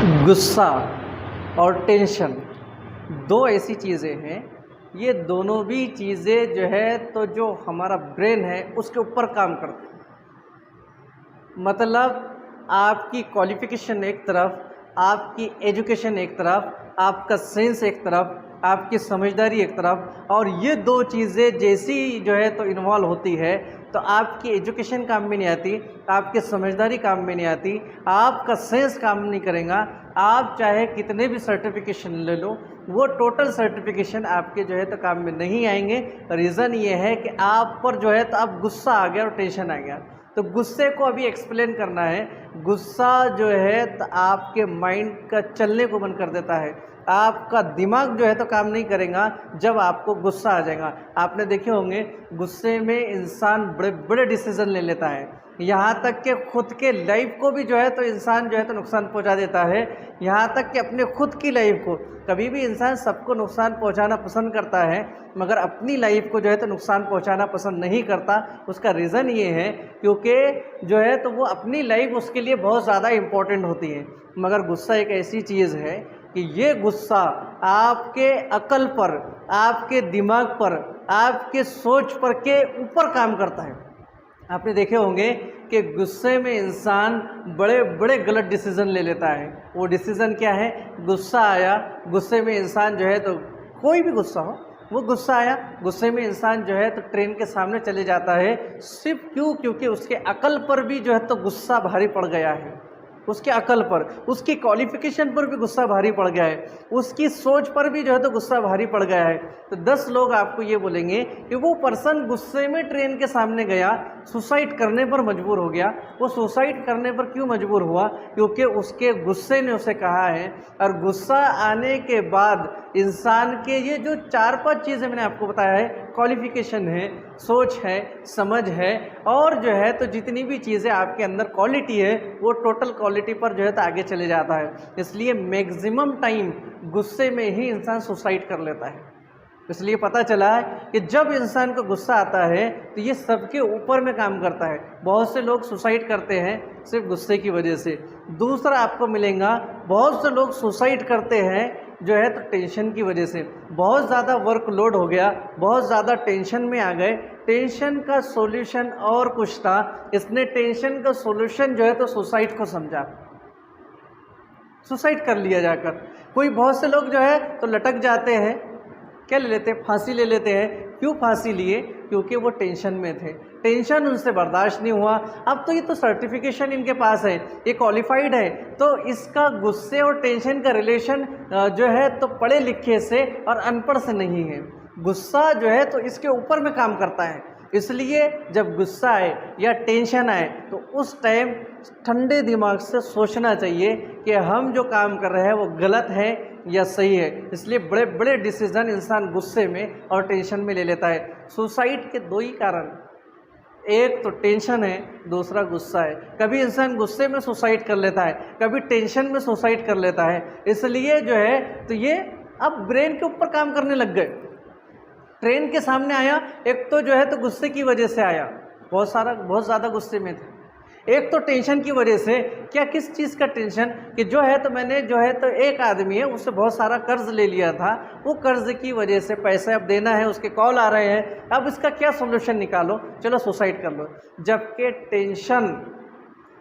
गुस्सा और टेंशन दो ऐसी चीज़ें हैं। ये दोनों भी चीज़ें जो है तो जो हमारा ब्रेन है उसके ऊपर काम करते हैं। मतलब आपकी क्वालिफ़िकेशन एक तरफ, आपकी एजुकेशन एक तरफ, आपका सेंस एक तरफ, आपकी समझदारी एक तरफ, और ये दो चीज़ें जैसी जो है तो इन्वॉल्व होती है तो आपकी एजुकेशन काम में नहीं आती, आपकी समझदारी काम में नहीं आती, आपका सेंस काम नहीं करेगा। आप चाहे कितने भी सर्टिफिकेशन ले लो, वो टोटल सर्टिफिकेशन आपके जो है तो काम में नहीं आएंगे। रीज़न ये है कि आप पर जो है तो अब गुस्सा आ गया और टेंशन आ गया। तो गुस्से को अभी एक्सप्लेन करना है। गुस्सा जो है तो आपके माइंड का चलने को बंद कर देता है। आपका दिमाग जो है तो काम नहीं करेगा जब आपको गुस्सा आ जाएगा। आपने देखे होंगे गुस्से में इंसान बड़े बड़े डिसीजन ले लेता है, यहाँ तक कि खुद के लाइफ को भी जो है तो इंसान जो है तो नुकसान पहुँचा देता है। यहाँ तक कि अपने खुद की लाइफ को, कभी भी इंसान सबको नुकसान पहुँचाना पसंद करता है मगर अपनी लाइफ को जो है तो नुकसान पहुँचाना पसंद नहीं करता। उसका रीज़न ये है क्योंकि जो है तो वो अपनी लाइफ उसके लिए बहुत ज़्यादा इम्पोर्टेंट होती है। मगर गुस्सा एक ऐसी चीज़ है कि ये गुस्सा आपके अकल पर, आपके दिमाग पर, आपके सोच पर के ऊपर काम करता है। आपने देखे होंगे कि गुस्से में इंसान बड़े बड़े गलत डिसीज़न ले लेता है। वो डिसीज़न क्या है? गुस्सा आया, गुस्से में इंसान जो है तो कोई भी गुस्सा हो, वो गुस्सा आया, गुस्से में इंसान जो है तो ट्रेन के सामने चले जाता है। सिर्फ क्यों? क्योंकि उसके अकल पर भी जो है तो गुस्सा भारी पड़ गया है। उसके अकल पर, उसकी क्वालिफिकेशन पर भी गुस्सा भारी पड़ गया है, उसकी सोच पर भी जो है तो गुस्सा भारी पड़ गया है। तो 10 लोग आपको ये बोलेंगे कि वो पर्सन गुस्से में ट्रेन के सामने गया, सुसाइड करने पर मजबूर हो गया। वो सुसाइड करने पर क्यों मजबूर हुआ? क्योंकि उसके गुस्से ने उसे कहा है। और गुस्सा आने के बाद इंसान के ये जो 4-5 चीज़ें मैंने आपको बताया है, क्वालिफिकेशन है, सोच है, समझ है, और जो है तो जितनी भी चीज़ें आपके अंदर क्वालिटी है वो टोटल क्वालिटी पर जो है तो आगे चले जाता है। इसलिए मैक्सिमम टाइम गुस्से में ही इंसान सुसाइड कर लेता है। इसलिए पता चला है कि जब इंसान को गुस्सा आता है तो ये सबके ऊपर में काम करता है। बहुत से लोग सुसाइड करते हैं सिर्फ गुस्से की वजह से। दूसरा आपको मिलेगा, बहुत से लोग सुसाइड करते हैं जो है तो टेंशन की वजह से। बहुत ज़्यादा वर्कलोड हो गया, बहुत ज़्यादा टेंशन में आ गए। टेंशन का सॉल्यूशन और कुछ था, इसने टेंशन का सॉल्यूशन जो है तो सुसाइड को समझा, सुसाइड कर लिया जाकर। कोई बहुत से लोग जो है तो लटक जाते हैं, क्या ले लेते हैं? फांसी ले लेते हैं। क्यों फांसी लिए? क्योंकि वो टेंशन में थे, टेंशन उनसे बर्दाश्त नहीं हुआ। अब तो ये तो सर्टिफिकेशन इनके पास है, ये क्वालिफाइड है, तो इसका गुस्से और टेंशन का रिलेशन जो है तो पढ़े लिखे से और अनपढ़ से नहीं है। गुस्सा जो है तो इसके ऊपर में काम करता है। इसलिए जब गुस्सा आए या टेंशन आए तो उस टाइम ठंडे दिमाग से सोचना चाहिए कि हम जो काम कर रहे हैं वो गलत है या सही है। इसलिए बड़े बड़े डिसीजन इंसान गुस्से में और टेंशन में ले लेता है। सुसाइड के दो ही कारण, एक तो टेंशन है, दूसरा गुस्सा है। कभी इंसान गुस्से में सुसाइड कर लेता है, कभी टेंशन में सुसाइड कर लेता है। इसलिए जो है तो ये अब ब्रेन के ऊपर काम करने लग गए। ट्रेन के सामने आया, एक तो जो है तो गुस्से की वजह से आया, बहुत ज़्यादा गुस्से में थे। एक तो टेंशन की वजह से, क्या किस चीज़ का टेंशन? कि जो है तो मैंने जो है तो एक आदमी है उससे बहुत सारा कर्ज ले लिया था, वो कर्ज की वजह से पैसे अब देना है, उसके कॉल आ रहे हैं, अब इसका क्या सोल्यूशन निकालो, चलो सुसाइड कर लो। जबकि टेंशन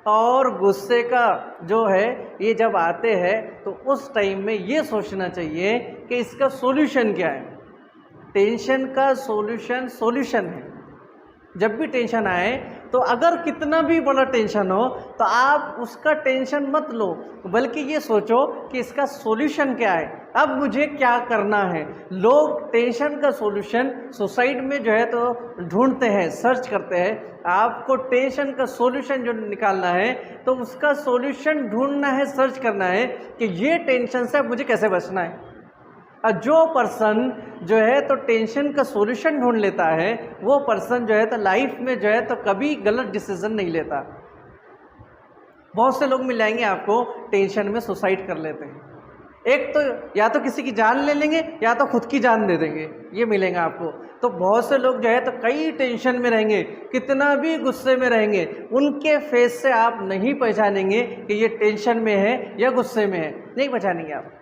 और गुस्से का जो है ये जब आते हैं तो उस टाइम में ये सोचना चाहिए कि इसका सोल्यूशन क्या है। टेंशन का सोल्यूशन है। जब भी टेंशन आए तो अगर कितना भी बड़ा टेंशन हो तो आप उसका टेंशन मत लो, बल्कि ये सोचो कि इसका सॉल्यूशन क्या है, अब मुझे क्या करना है। लोग टेंशन का सॉल्यूशन सुसाइड में जो है तो ढूंढते हैं, सर्च करते हैं। आपको टेंशन का सॉल्यूशन जो निकालना है तो उसका सॉल्यूशन ढूंढना है, सर्च करना है कि ये टेंशन से अब मुझे कैसे बचना है। और जो पर्सन जो है तो टेंशन का सॉल्यूशन ढूंढ लेता है, वो पर्सन जो है तो लाइफ में जो है तो कभी गलत डिसीजन नहीं लेता। बहुत से लोग मिल जाएंगे आपको टेंशन में सुसाइड कर लेते हैं। एक तो या तो किसी की जान ले लेंगे या तो खुद की जान दे देंगे, ये मिलेगा आपको। तो बहुत से लोग जो है तो कई टेंशन में रहेंगे, कितना भी गुस्से में रहेंगे, उनके फेस से आप नहीं पहचानेंगे कि ये टेंशन में है या गुस्से में है, नहीं पहचानेंगे आप।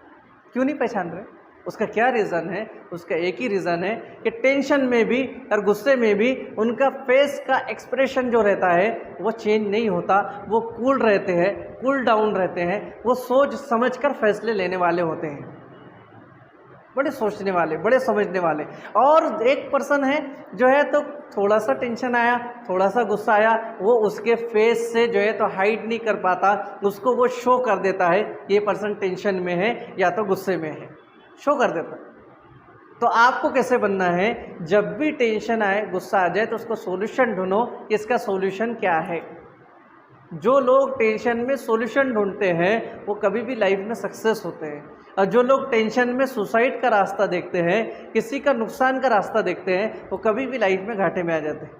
क्यों नहीं पहचान रहे? उसका क्या रीज़न है? उसका एक ही रीज़न है कि टेंशन में भी और गुस्से में भी उनका फेस का एक्सप्रेशन जो रहता है वो चेंज नहीं होता, वो कूल रहते हैं, कूल डाउन रहते हैं, वो सोच समझकर फैसले लेने वाले होते हैं, बड़े सोचने वाले, बड़े समझने वाले। और एक पर्सन है जो है तो थोड़ा सा टेंशन आया, थोड़ा सा गुस्सा आया, वो उसके फेस से जो है तो हाइड नहीं कर पाता, उसको वो शो कर देता है ये पर्सन टेंशन में है या तो गुस्से में है, शो कर देता। तो आपको कैसे बनना है, जब भी टेंशन आए, गुस्सा आ जाए तो उसको सॉल्यूशन ढूंढो कि इसका सॉल्यूशन क्या है। जो लोग टेंशन में सॉल्यूशन ढूंढते हैं वो कभी भी लाइफ में सक्सेस होते हैं, और जो लोग टेंशन में सुसाइड का रास्ता देखते हैं, किसी का नुकसान का रास्ता देखते हैं, वो कभी भी लाइफ में घाटे में आ जाते हैं।